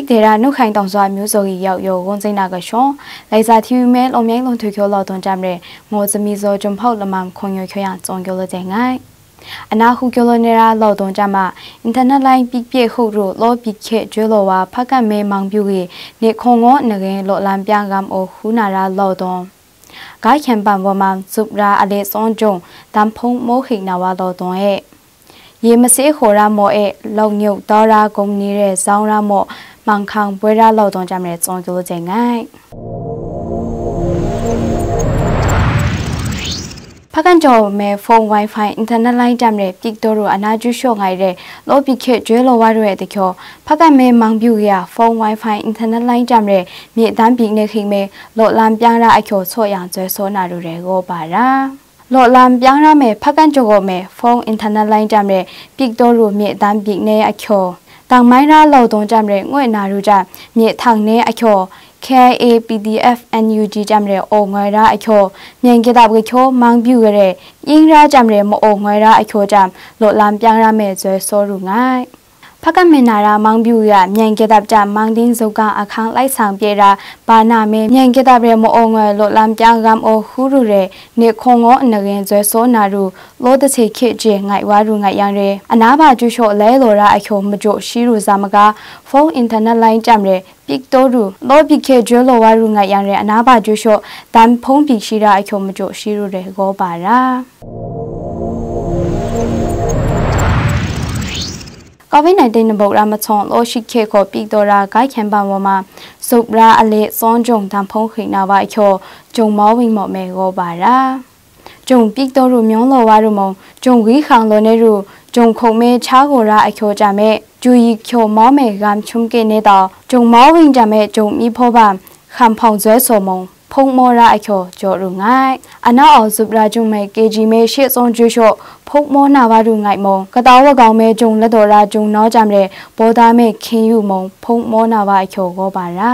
ဒေရာနုခိုင်တောင်စွာမျိုးစောကြီးရောက်ရောဝန်စိနာကရှောလိုက်စာတီမဲအမြိုင်လုံးထွေကျော်လောက်တွန်ကြတဲ့ငိုစမီစောဂျုံဖောက်လမမ်ခွန်ရခွရကျုံကျော်လတဲ့ငိုင်းအနာခုကျော်လနေတာလောက်တွန်ကြမှာအင်တာနက်လိုင်းပြပြခုတို့လောပြခဲကျွဲလောဝါဖက်ကမဲမောင်ပြူကြီးနေခုံငေါနကင်းလောလန်ပြကမ်အိုခူနာရာလောက်တွန်ဂိုင်းခံပန်ဝမန်စုပရာအလေစွန်ဂျုံတမ်ဖုံမိုခိနာဝါလောက်တွန်ရဲ့ရေမစေးခေါ်ရမော့ရဲ့လောက်ညုတ်တော်ရာကုံနေတဲ့ဇောင်းရမော့မန်ခေါင်ပွဲရလောက်တွန်ကြမယ်ကျုံကျိုးတဲ့ငိုင်းဖကန်ကျော်မဲဖုန်း Wi-Fi အင်တာနက်လိုင်းကြမယ်ပစ်တိုရိုအနာကျူရှော့ငိုင်းတဲ့လောပီခေကျွဲလောဝါရဲ့တကျော်ဖကန်မဲမောင်ပြူရဖုန်း Wi-Fi အင်တာနက်လိုင်းကြမယ်မြေတန်းပြင်းနေခိမဲလောလန်ပြန်းရအကျော်ဆော့ရံကျွဲစောနာတို့တွေကိုပါရာလောလန်ပြန်းရမဲဖကန်ကျော်မဲဖုန်းအင်တာနက်လိုင်းကြမယ်ပစ်တိုရိုမြေတန်းပြင်းနေအကျော်တောင်မိုင်းရာလောက်တုံးကြမယ်ငွေနာရူကြမြေထောင်နေအကျော် KAPDF NUG ကြမယ်အိုငွေရာအကျော်မြန်ကြတဲ့ကျော်မောင်ပြူရတဲ့အင်းရာကြမယ်မအိုငွေရာအကျော်ကြလောလန်ပြန်းရမဲဇွဲစောရူငိုင်းဖကမင်နာရာမောင်ပြူရမြန်ကြတဲ့ကြမောင်တင်းစုကအခန်းလိုက်ဆောင်ပြေတာဘာနာမဲမြန်ကြတဲ့မအိုငွေလောလန်ပြန်းကမ်အိုခူရူရဲနေခုံငေါအနကင်ဇွဲစောနာရူလောတချေခေကျေငိုင်ဝါရူငိုင်ရန်ရဲအနာဘာကျူရှော့လဲလောရာအကျော်မကြိုရှိရူဇာမကဖုန်းအင်တာနက်လိုင်းကြမယ်ပစ်တိုရူလောပီခေကျွဲလောဝါရူငိုင်ရန်ရဲအနာဘာကျူရှော့တမ်ဖုံးပီရှိရာအကျော်မကြိုရှိရူရဲကိုပါရာCOVID-19 နဘုရာမချုံလောရှိခေကိုပီတိုရာဂိုက်ခံပန်ဝမှာစုပ်ရာအလေစွန်ဂျုံတမ်ဖုံးခိနာဝါချောဂျုံမောဝင်းမော်မဲကိုပါရာဂျုံပီတိုရူမြောင်းလောဝါရူမုံဂျုံဝီခေါင်လောနေရူဂျုံခုံမဲချာကိုရာအချိုကြမဲဂျူယီချိုမောမဲဂမ်ချုံကေနေတော့ဂျုံမောဝင်းကြမဲဂျုံမီဖောပါခမ်ဖောင်ဇွဲဆော်မုံဖုံမောရာအချိုဂျော်ရူငိုင်းအနောက်အောင်စုပရာဂျုံမဲ KG မဲရှေ့စွန်ကျူရှော့ဖုံမောနာဝါရူငိုင်မုံကတောဝကောင်မဲဂျုံလက်တော်ရာဂျုံနောကြမဲဘောသားမဲခင်းယူမုံဖုံမောနာဝါအချိုကိုပါရာ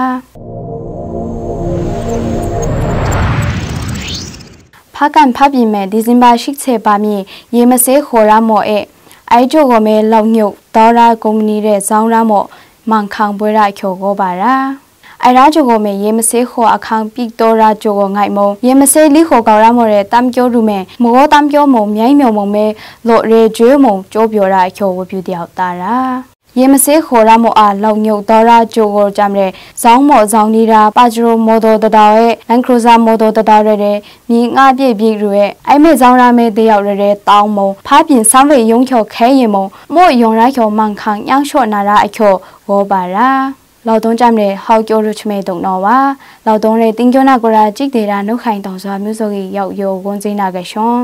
ဖကန်ဖပြင်းမဲဒီဇင်ဘာရှိချေပါမီရေမစေးခေါ်ရမော့အဲ့အိုက်ဂျိုကမဲလောက်ညုတ်ဒေါ်ရာကုမ္ပဏီရဲ့ဇောင်းရမော့မန်ခေါင်ပွဲရချိုကိုပါရာအိုင်ရာဂျိုကမဲရေမစေးခေါ်အခန်းပီတိုရာဂျိုကငိုင်မုံရေမစေးလီခေါ်ကောက်ရမော့ရဲ့တမ်ကျိုရူမဲမောတမ်ကျိုမုံမြိုင်မြော်မုံမဲလော်ရေကျွေးမုံကျိုးပြောရာချိုဝပြူတယောက်တာရာရေမစေးခေါ်ရမောအားလောက်ညုတ်ဒေါ်ရာဂျိုကိုကြမ်းတဲ့ဇောင်းမော့ဇောင်းနီရာပါဂျရိုမော်ဒိုတတောင်ရဲ့လန်ခရိုဇာမော်ဒိုတတောင်ရဲ့မြေငါပြည့်ပြည့်ရရဲ့အိုင်မဲဇောင်းရမဲတယောက်ရဲ့တောင်းမုံဖားပြင်ဆမ်းဝေယုံချော်ခဲရင်မုံမို့ယုံရချော်မန်ခန့်ယောင်လျှော့နာရာအချော်ဝေါ်ပါရာလောက်တုံးကြမ်းတဲ့ဟောက်ကျိုးရချမဲတုံတော့ပါလောက်တုံးတဲ့တင်းကျိုးနာကိုရာကြိတ်ဒေတာနှုတ်ခိုင်တောင်စွာမျိုးစုံကြီးရောက်ရောဝန်စိနာကရှွန်